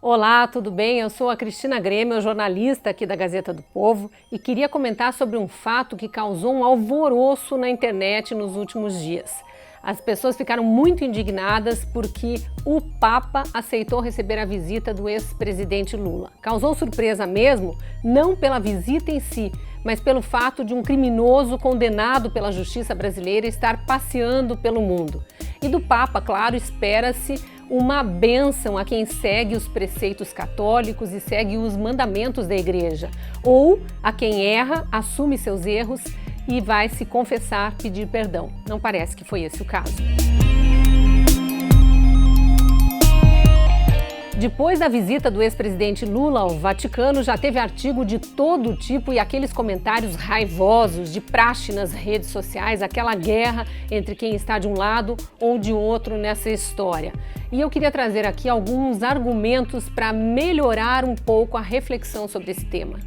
Olá, tudo bem? Eu sou a Cristina Grêmio, jornalista aqui da Gazeta do Povo e queria comentar sobre um fato que causou um alvoroço na internet nos últimos dias. As pessoas ficaram muito indignadas porque o Papa aceitou receber a visita do ex-presidente Lula. Causou surpresa mesmo, não pela visita em si, mas pelo fato de um criminoso condenado pela justiça brasileira estar passeando pelo mundo. E do Papa, claro, espera-se uma bênção a quem segue os preceitos católicos e segue os mandamentos da Igreja, ou a quem erra, assume seus erros e vai se confessar, pedir perdão. Não parece que foi esse o caso. Depois da visita do ex-presidente Lula ao Vaticano, já teve artigo de todo tipo e aqueles comentários raivosos de praxe nas redes sociais, aquela guerra entre quem está de um lado ou de outro nessa história. E eu queria trazer aqui alguns argumentos para melhorar um pouco a reflexão sobre esse tema.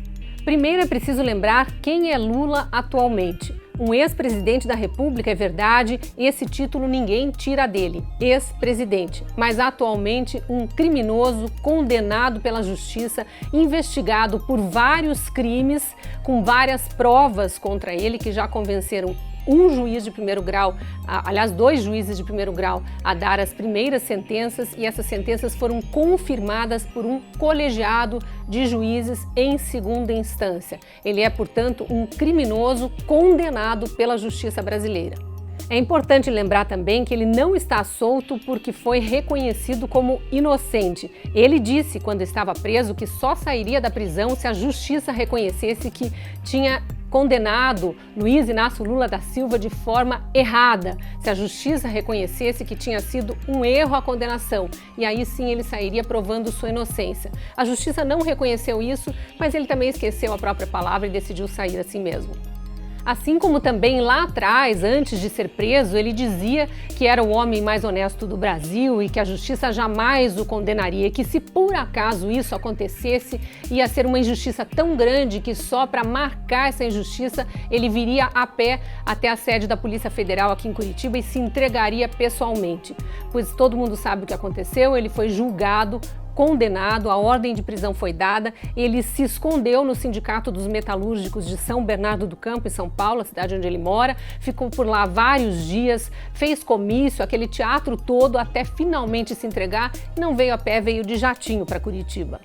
Primeiro é preciso lembrar quem é Lula atualmente. Um ex-presidente da República, é verdade, esse título ninguém tira dele, ex-presidente, mas atualmente um criminoso condenado pela justiça, investigado por vários crimes, com várias provas contra ele que já convenceram um juiz de primeiro grau, aliás, 2 juízes de primeiro grau a dar as primeiras sentenças, e essas sentenças foram confirmadas por um colegiado de juízes em segunda instância. Ele é, portanto, um criminoso condenado pela justiça brasileira. É importante lembrar também que ele não está solto porque foi reconhecido como inocente. Ele disse, quando estava preso, que só sairia da prisão se a justiça reconhecesse que tinha condenado Luiz Inácio Lula da Silva de forma errada, se a justiça reconhecesse que tinha sido um erro a condenação, e aí sim ele sairia provando sua inocência. A justiça não reconheceu isso, mas ele também esqueceu a própria palavra e decidiu sair assim mesmo. Assim como também lá atrás, antes de ser preso, ele dizia que era o homem mais honesto do Brasil e que a justiça jamais o condenaria, e que se por acaso isso acontecesse, ia ser uma injustiça tão grande que só para marcar essa injustiça ele viria a pé até a sede da Polícia Federal aqui em Curitiba e se entregaria pessoalmente. Pois todo mundo sabe o que aconteceu, ele foi julgado, condenado, a ordem de prisão foi dada, ele se escondeu no Sindicato dos Metalúrgicos de São Bernardo do Campo, em São Paulo, a cidade onde ele mora, ficou por lá vários dias, fez comício, aquele teatro todo, até finalmente se entregar, não veio a pé, veio de jatinho para Curitiba.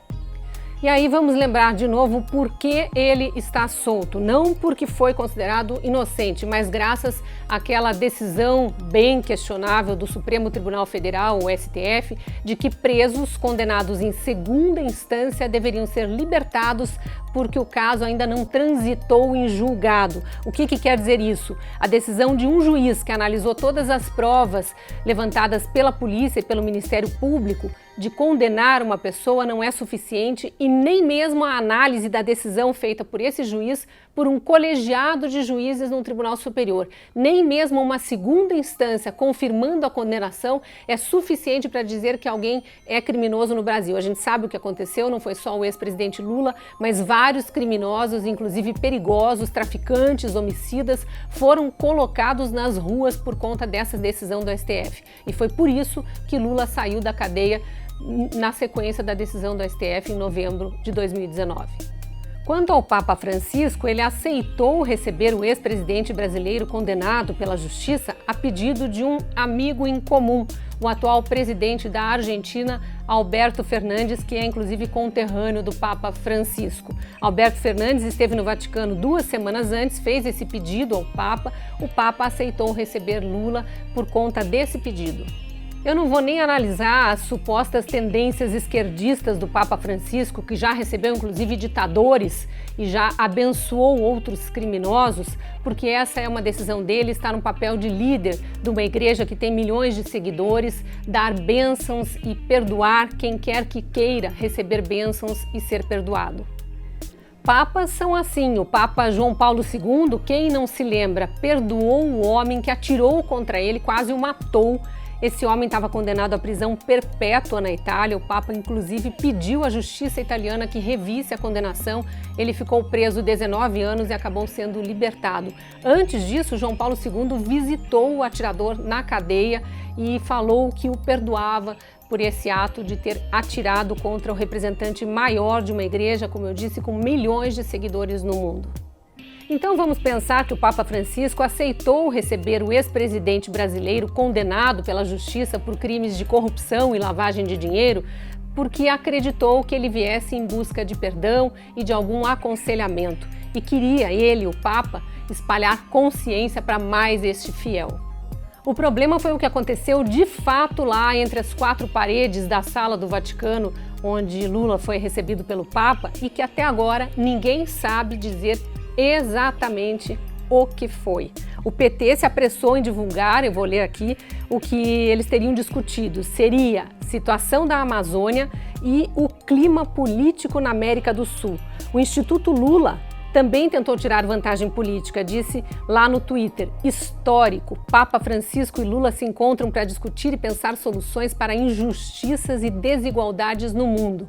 E aí vamos lembrar de novo por que ele está solto. Não porque foi considerado inocente, mas graças àquela decisão bem questionável do Supremo Tribunal Federal, o STF, de que presos condenados em segunda instância deveriam ser libertados porque o caso ainda não transitou em julgado. O que quer dizer isso? A decisão de um juiz que analisou todas as provas levantadas pela polícia e pelo Ministério Público de condenar uma pessoa não é suficiente, e nem mesmo a análise da decisão feita por esse juiz por um colegiado de juízes no Tribunal Superior, nem mesmo uma segunda instância confirmando a condenação é suficiente para dizer que alguém é criminoso no Brasil. A gente sabe o que aconteceu, não foi só o ex-presidente Lula, mas vários criminosos, inclusive perigosos, traficantes, homicidas, foram colocados nas ruas por conta dessa decisão do STF. E foi por isso que Lula saiu da cadeia na sequência da decisão do STF em novembro de 2019. Quanto ao Papa Francisco, ele aceitou receber o ex-presidente brasileiro condenado pela justiça a pedido de um amigo em comum, o atual presidente da Argentina, Alberto Fernandes, que é inclusive conterrâneo do Papa Francisco. Alberto Fernandes esteve no Vaticano 2 semanas antes, fez esse pedido ao Papa. O Papa aceitou receber Lula por conta desse pedido. Eu não vou nem analisar as supostas tendências esquerdistas do Papa Francisco, que já recebeu inclusive ditadores e já abençoou outros criminosos, porque essa é uma decisão dele, estar no papel de líder de uma igreja que tem milhões de seguidores, dar bênçãos e perdoar quem quer que queira receber bênçãos e ser perdoado. Papas são assim. O Papa João Paulo II, quem não se lembra, perdoou o homem que atirou contra ele, quase o matou. Esse homem estava condenado à prisão perpétua na Itália. O Papa, inclusive, pediu à justiça italiana que revisse a condenação. Ele ficou preso 19 anos e acabou sendo libertado. Antes disso, João Paulo II visitou o atirador na cadeia e falou que o perdoava por esse ato de ter atirado contra o representante maior de uma igreja, como eu disse, com milhões de seguidores no mundo. Então vamos pensar que o Papa Francisco aceitou receber o ex-presidente brasileiro condenado pela justiça por crimes de corrupção e lavagem de dinheiro porque acreditou que ele viesse em busca de perdão e de algum aconselhamento e queria ele, o Papa, espalhar consciência para mais este fiel. O problema foi o que aconteceu de fato lá entre as quatro paredes da Sala do Vaticano, onde Lula foi recebido pelo Papa e que até agora ninguém sabe dizer exatamente o que foi. O PT se apressou em divulgar, eu vou ler aqui, o que eles teriam discutido. Seria situação da Amazônia e o clima político na América do Sul. O Instituto Lula também tentou tirar vantagem política, disse lá no Twitter, histórico, Papa Francisco e Lula se encontram para discutir e pensar soluções para injustiças e desigualdades no mundo.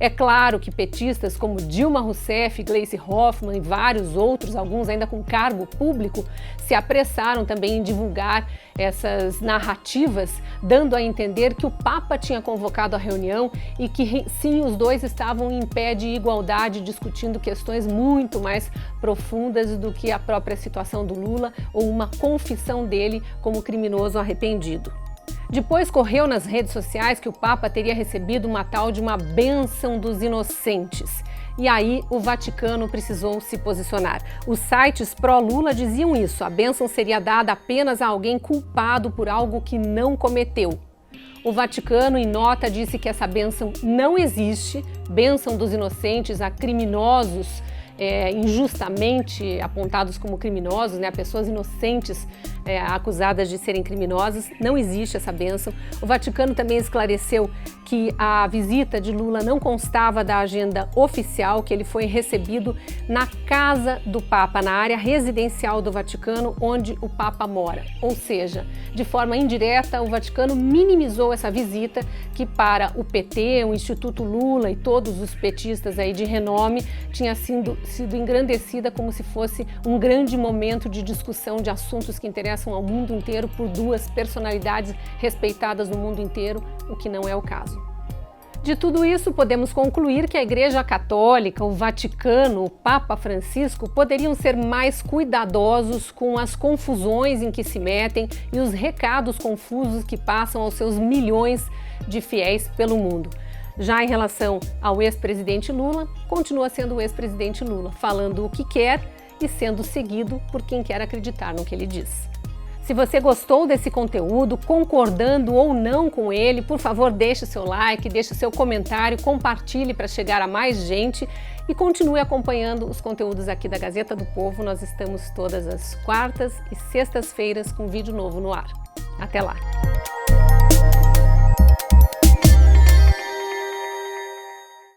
É claro que petistas como Dilma Rousseff, Gleisi Hoffmann e vários outros, alguns ainda com cargo público, se apressaram também em divulgar essas narrativas, dando a entender que o Papa tinha convocado a reunião e que sim, os dois estavam em pé de igualdade, discutindo questões muito mais profundas do que a própria situação do Lula ou uma confissão dele como criminoso arrependido. Depois correu nas redes sociais que o Papa teria recebido uma tal de uma bênção dos inocentes. E aí o Vaticano precisou se posicionar. Os sites pró-Lula diziam isso, a bênção seria dada apenas a alguém culpado por algo que não cometeu. O Vaticano, em nota, disse que essa bênção não existe, bênção dos inocentes a criminosos injustamente apontados como criminosos, né, pessoas inocentes acusadas de serem criminosas, não existe essa bênção. O Vaticano também esclareceu que a visita de Lula não constava da agenda oficial, que ele foi recebido na casa do Papa, na área residencial do Vaticano, onde o Papa mora. Ou seja, de forma indireta, o Vaticano minimizou essa visita que para o PT, o Instituto Lula e todos os petistas aí de renome tinha sido engrandecida como se fosse um grande momento de discussão de assuntos que interessam ao mundo inteiro por duas personalidades respeitadas no mundo inteiro, o que não é o caso. De tudo isso, podemos concluir que a Igreja Católica, o Vaticano, o Papa Francisco poderiam ser mais cuidadosos com as confusões em que se metem e os recados confusos que passam aos seus milhões de fiéis pelo mundo. Já em relação ao ex-presidente Lula, continua sendo o ex-presidente Lula, falando o que quer e sendo seguido por quem quer acreditar no que ele diz. Se você gostou desse conteúdo, concordando ou não com ele, por favor, deixe o seu like, deixe o seu comentário, compartilhe para chegar a mais gente e continue acompanhando os conteúdos aqui da Gazeta do Povo. Nós estamos todas as quartas e sextas-feiras com vídeo novo no ar. Até lá!